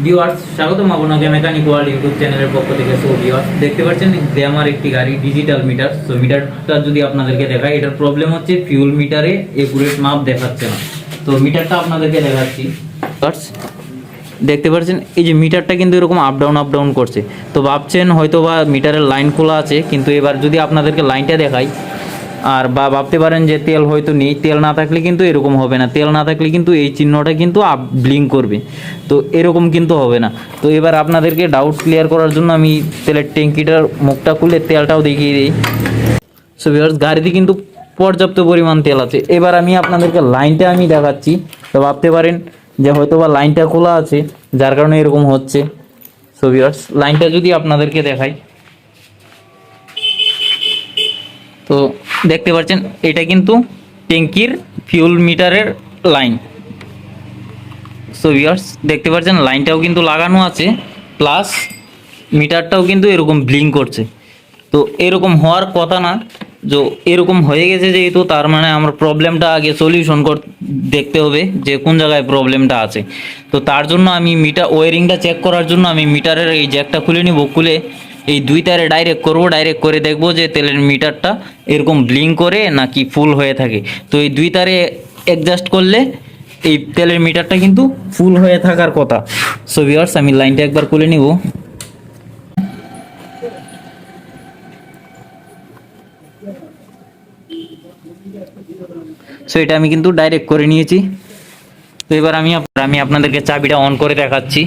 Viewers, স্বাগতম আপনাকে mechanic world YouTube চ্যানেলের পক্ষ থেকে। সো ভিউয়ার্স, দেখতে পাচ্ছেন যে আমার একটি গাড়ি ডিজিটাল মিটার। সো মিটারটা যদি আপনাদেরকে দেখাই, এটার প্রবলেম হচ্ছে ফিউল মিটারে একুরেট মাপ দেখাচ্ছে না। তো মিটারটা আপনাদেরকে দেখাচ্ছি। দেখতে পাচ্ছেন এই যে মিটারটা কিন্তু এরকম আপ ডাউন করছে। তো ভাবছেন হয়তো বা মিটারের লাইন খোলা আছে, কিন্তু এবার যদি আপনাদেরকে লাইনটা দেখাই, আর বা ভাবতে পারেন যে তেল হয়তো নেই। তেল না থাকলে কিন্তু এরকম হবে না, তেল না থাকলে কিন্তু এই চিহ্নটা কিন্তু আপ ব্লিঙ্ক করবে। তো এরকম কিন্তু হবে না। তো এবার আপনাদেরকে ডাউট ক্লিয়ার করার জন্য আমি তেলের ট্যাঙ্কিটার মুখটা খুলে তেলটাও দেখিয়ে দিই। সো ভিউয়ার্স, গাড়িতে কিন্তু পর্যাপ্ত পরিমাণ তেল আছে। এবার আমি আপনাদেরকে লাইনটা আমি দেখাচ্ছি। তো ভাবতে পারেন যে হয়তো বা লাইনটা খোলা আছে, যার কারণে এরকম হচ্ছে। সো ভিউয়ার্স, লাইনটা যদি আপনাদেরকে দেখাই, তো দেখতে পাচ্ছেন এটা কিন্তু ট্যাঙ্কির ফিউল মিটারের লাইন। সো ভিউয়ার্স, দেখতে পাচ্ছেন লাইনটাও কিন্তু লাগানো আছে, প্লাস মিটারটাও কিন্তু এরকম ব্লিঙ্ক করছে। তো এরকম হওয়ার কথা না। যে এরকম হয়ে গেছে যেহেতু, তার মানে আমার প্রবলেমটা আগে সলিউশন দেখতে হবে যে কোন জায়গায় প্রবলেমটা আছে। তো তার জন্য আমি মিটার ওয়ারিংটা চেক করার জন্য আমি মিটারের এই জ্যাকটা খুলে নিব। খুলে এই দুই তারে ডাইরেক্ট করব, ডাইরেক্ট করে দেখব যে তেলের মিটারটা এরকম ব্লিঙ্ক করে নাকি ফুল হয়ে থাকে। তো এই দুই তারে অ্যাডজাস্ট করলে এই তেলের মিটারটা কিন্তু ফুল হয়ে থাকার কথা। সো ভিউয়ার্স, আমি লাইনটা একবার খুলে নিব। সো এটা আমি কিন্তু ডাইরেক্ট করে নিয়েছি। তো এবার আমি আপনাদেরকে চাবিটা অন করে দেখাচ্ছি।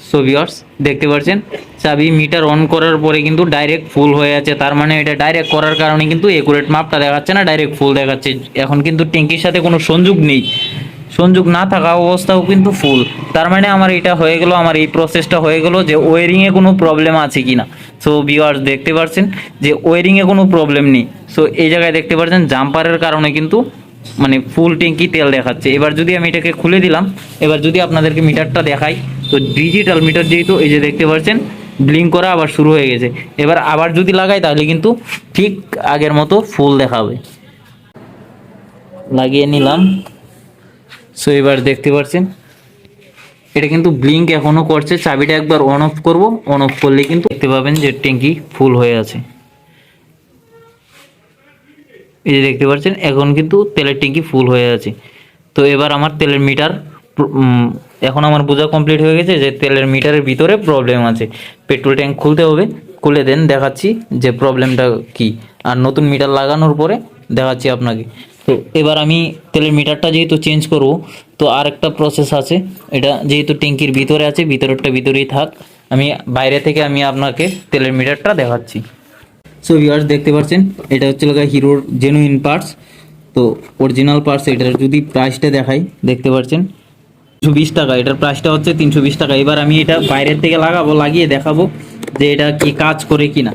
সো ভিউয়ার্স, দেখতে পাচ্ছেন চাবি মিটার অন করার পরে কিন্তু ডাইরেক্ট ফুল হয়ে আছে। তার মানে এটা ডাইরেক্ট করার কারণে কিন্তু একুরেট মাপটা দেখাচ্ছে না, ডাইরেক্ট ফুল দেখাচ্ছে। এখন কিন্তু ট্যাঙ্কির সাথে কোনো সংযোগ নেই, সংযোগ না থাকা অবস্থাও কিন্তু ফুল। তার মানে আমার এটা হয়ে গেল, আমার এই প্রসেসটা হয়ে গেল যে ওয়ারিংয়ে কোনো প্রবলেম আছে কি না। সো ভিউয়ার্স, দেখতে পাচ্ছেন যে ওয়ারিংয়ে কোনো প্রবলেম নেই। সো এই জায়গায় দেখতে পাচ্ছেন জাম্পারের কারণে কিন্তু মানে ফুল ট্যাঙ্কি তেল দেখাচ্ছে। এবার যদি আমি এটাকে খুলে দিলাম, এবার যদি আপনাদেরকে মিটারটা দেখাই, তো ডিজিটাল মিটার যেহেতু এই যে দেখতে পাচ্ছেন ব্লিঙ্ক করা আবার শুরু হয়ে গেছে। এবার আবার যদি লাগাই তাহলে কিন্তু ঠিক আগের মতো ফুল দেখাবে। লাগিয়ে নিলাম। সো এবার দেখতে পাচ্ছেন এটা কিন্তু ব্লিঙ্ক এখনো করছে। চাবিটা একবার অন অফ করব, অন অফ করলে কিন্তু দেখতে পাবেন যে ট্যাঙ্কি ফুল হয়ে আছে। এই যে দেখতে পাচ্ছেন এখন কিন্তু তেলের ট্যাঙ্কি ফুল হয়ে আছে। তো এবার আমার তেলের মিটার এখন আমার বোঝা কমপ্লিট হয়ে গেছে যে তেলের মিটারের ভিতরে প্রবলেম আছে। পেট্রোল ট্যাঙ্ক খুলতে হবে, খুলে দেন দেখাচ্ছি যে প্রবলেমটা কি। আর নতুন মিটার লাগানোর পরে দেখাচ্ছি আপনাকে। তো এবার আমি তেলের মিটারটা যেহেতু চেঞ্জ করব, তো আর একটা প্রসেস আছে। এটা যেহেতু ট্যাঙ্কির ভিতরে আছে, ভিতরেরটা ভিতরেই থাক, আমি বাইরে থেকে আমি আপনাকে তেলের মিটারটা দেখাচ্ছি। সো ভিউয়ার্স, দেখতে পাচ্ছেন এটা হচ্ছে হিরোর জেনুইন পার্টস। তো অরিজিনাল পার্টস, এটার যদি প্রাইসটা দেখাই, দেখতে পাচ্ছেন 320 টাকা। এটার প্রাইসটা হচ্ছে 320 টাকা। এবার আমি এটা বাইরের থেকে লাগাবো, লাগিয়ে দেখাবো যে এটা কি কাজ করে কিনা।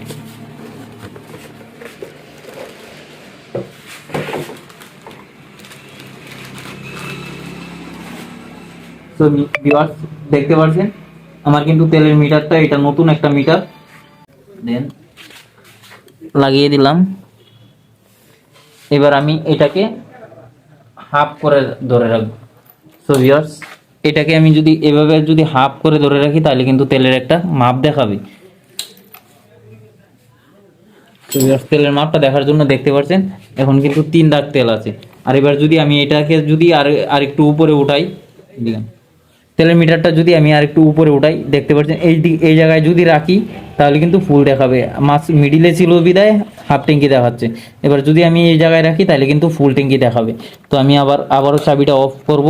তো ভিউয়ার্স, দেখতে পাচ্ছেন আমার কিন্তু তেলের মিটারটা এটা নতুন একটা মিটার। দেন লাগিয়ে দিলাম। এবার আমি এটাকে হাফ করে ধরে রাখবো। সো ভিউয়ার্স, এটাকে আমি যদি এভাবে যদি হাফ করে ধরে রাখি তাহলে কিন্তু তেলের একটা মাপ দেখাবে। তো ভিউয়ার্স, তেলের মাপটা দেখার জন্য দেখতে পাচ্ছেন এখন কিন্তু 3 দাগ তেল আছে। আর এবার যদি আমি এটাকে যদি আর একটু উপরে উঠাই, তেলের মিটারটা যদি আমি আর একটু উপরে উঠাই, দেখতে পাচ্ছেন এই জায়গায় যদি রাখি তাহলে কিন্তু ফুল দেখাবে। মাছ মিডিলে ছিল বিদায় হাফ ট্যাঙ্কি দেখাচ্ছে। এবার যদি আমি এই জায়গায় রাখি তাহলে কিন্তু ফুল ট্যাঙ্কি দেখাবে। তো আমি আবারও চাবিটা অফ করব,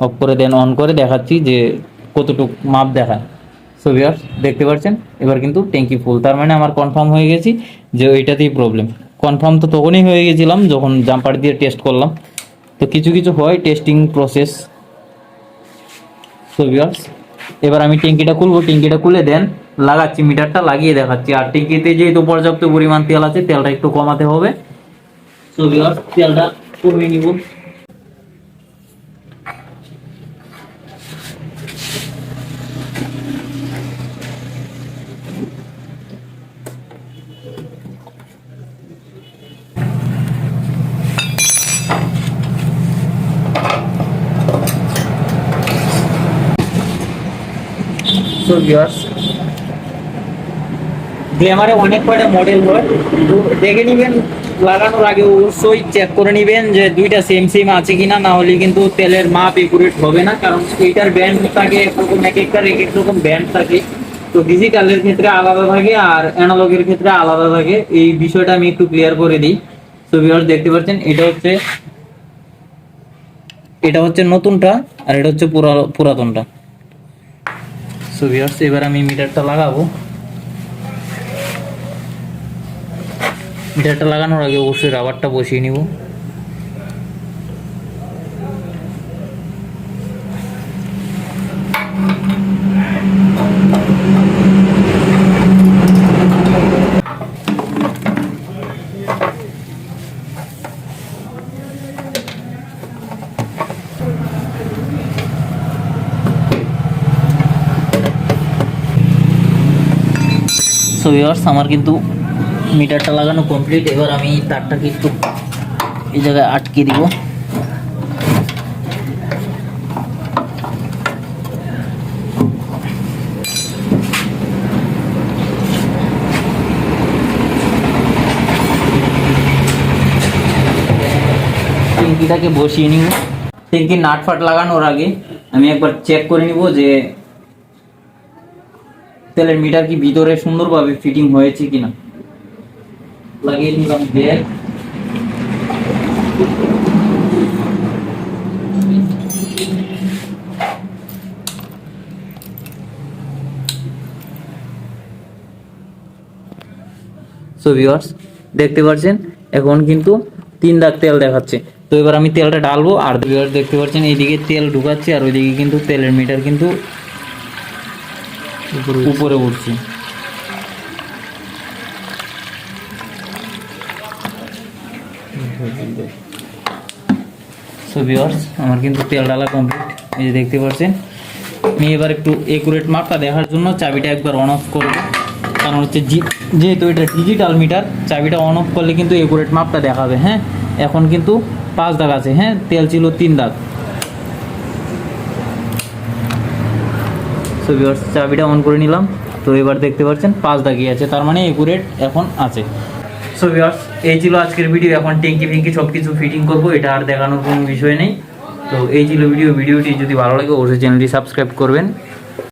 অফ করে দেন অন করে দেখাচ্ছি যে কতটুকু মাপ দেখায়। সো ভিউয়ার্স, দেখতে পাচ্ছেন এবার কিন্তু ট্যাঙ্কি ফুল। তার মানে আমার কনফার্ম হয়ে গেছি যে ওইটাতেই প্রবলেম। কনফার্ম তো তখনই হয়ে গেছিলাম যখন জাম্পার দিয়ে টেস্ট করলাম। তো কিছু কিছু হয় টেস্টিং প্রসেস। সো ভিউয়ার্স, এবার আমি ট্যাঙ্কিটা খুলবো, ট্যাঙ্কিটা খুলে দেন লাগাচ্ছি, মিটারটা লাগিয়ে দেখাচ্ছি। আর ট্যাঙ্কিতে যেহেতু পর্যাপ্ত পরিমাণ তেল আছে, তেলটা একটু কমাতে হবে। সো ভিউয়ার্স, তেলটা কমিয়ে নিব। সো ভিউয়ার্স, গ্ল্যামারে অনেক কয়টা মডেল হয়, তো দেখে নেবেন, লাগানোর আগে অবশ্যই চেক করে নেবেন যে দুইটা সেম সেম আছে কিনা, না হলে কিন্তু তেলের মাপ একুরেট হবে না, কারণ এইটার ব্যান্ড থাকে এরকম, এক একটার এক এক রকম ব্যান্ড থাকে। তো ডিজিটালের ক্ষেত্রে আলাদা থাকে আর অ্যানালগের ক্ষেত্রে আলাদা থাকে, এই বিষয়টা আমি একটু ক্লিয়ার করে দিই। তো ভিউয়ার্স দেখতে পাচ্ছেন, এটা হচ্ছে নতুনটা আর এটা হচ্ছে পুরাতনটা। সো ভিউয়ার্স, এবার আমি মিটারটা লাগাবো। মিটারটা লাগানোর আগে অবশ্যই রাবারটা বসিয়ে নিব। সো ভিউয়ার্স, আমার কিন্তু মিটারটা লাগানো কমপ্লিট। এবার আমি তারটাকে একটু এই জায়গায় আটকে দিব। ট্যাঙ্কিটাকে বসিয়ে নিব। ট্যাঙ্কির নাট ফাট লাগানোর আগে আমি একবার চেক করে নিব যে তেলের মিটার কি ভিতরে সুন্দরভাবে ফিটিং হয়েছে কিনা। লাগিয়ে নিলাম ব্যাগ। সো ভিউয়ার্স দেখতে পাচ্ছেন, এখন কিন্তু 3 দাগ তেল দেখাচ্ছে। তো এবার আমি তেলটা ঢালবো, আর ভিউয়ার্স দেখতে পাচ্ছেন এইদিকে তেল ঢুকাচ্ছে আর ওইদিকে কিন্তু তেলের মিটার কিন্তু উপরে উঠছে। সো ভিউয়ার্স, আমার কিন্তু তেল ঢালা কমপ্লিট, এই যে দেখতে পাচ্ছেন। আমি এবার একটু একুরেট মাপটা দেখার জন্য চাবিটা একবার অন অফ করবো, কারণ হচ্ছে যেহেতু এটা ডিজিটাল মিটার, চাবিটা অন অফ করলে কিন্তু একুরেট মাপটা দেখাবে। হ্যাঁ, এখন কিন্তু 5 দাগ আছে। হ্যাঁ, তেল ছিল 3 দাগ। সো ভিউয়ার্স, চাবিটা অন করে নিলাম। তো এবার দেখতে পাচ্ছেন 5 দাগই আছে, তার মানে একুরেট এখন আছে। সো ভিউয়ার্স, এই ছিল আজকের ভিডিও। এখন ট্যাঙ্কি ফ্যাঙ্কি সব কিছু ফিটিং করবো, এটা আর দেখানোর কোনো বিষয় নেই। তো এই ছিল ভিডিওটি যদি ভালো লাগে অবশ্যই চ্যানেলটি সাবস্ক্রাইব করবেন।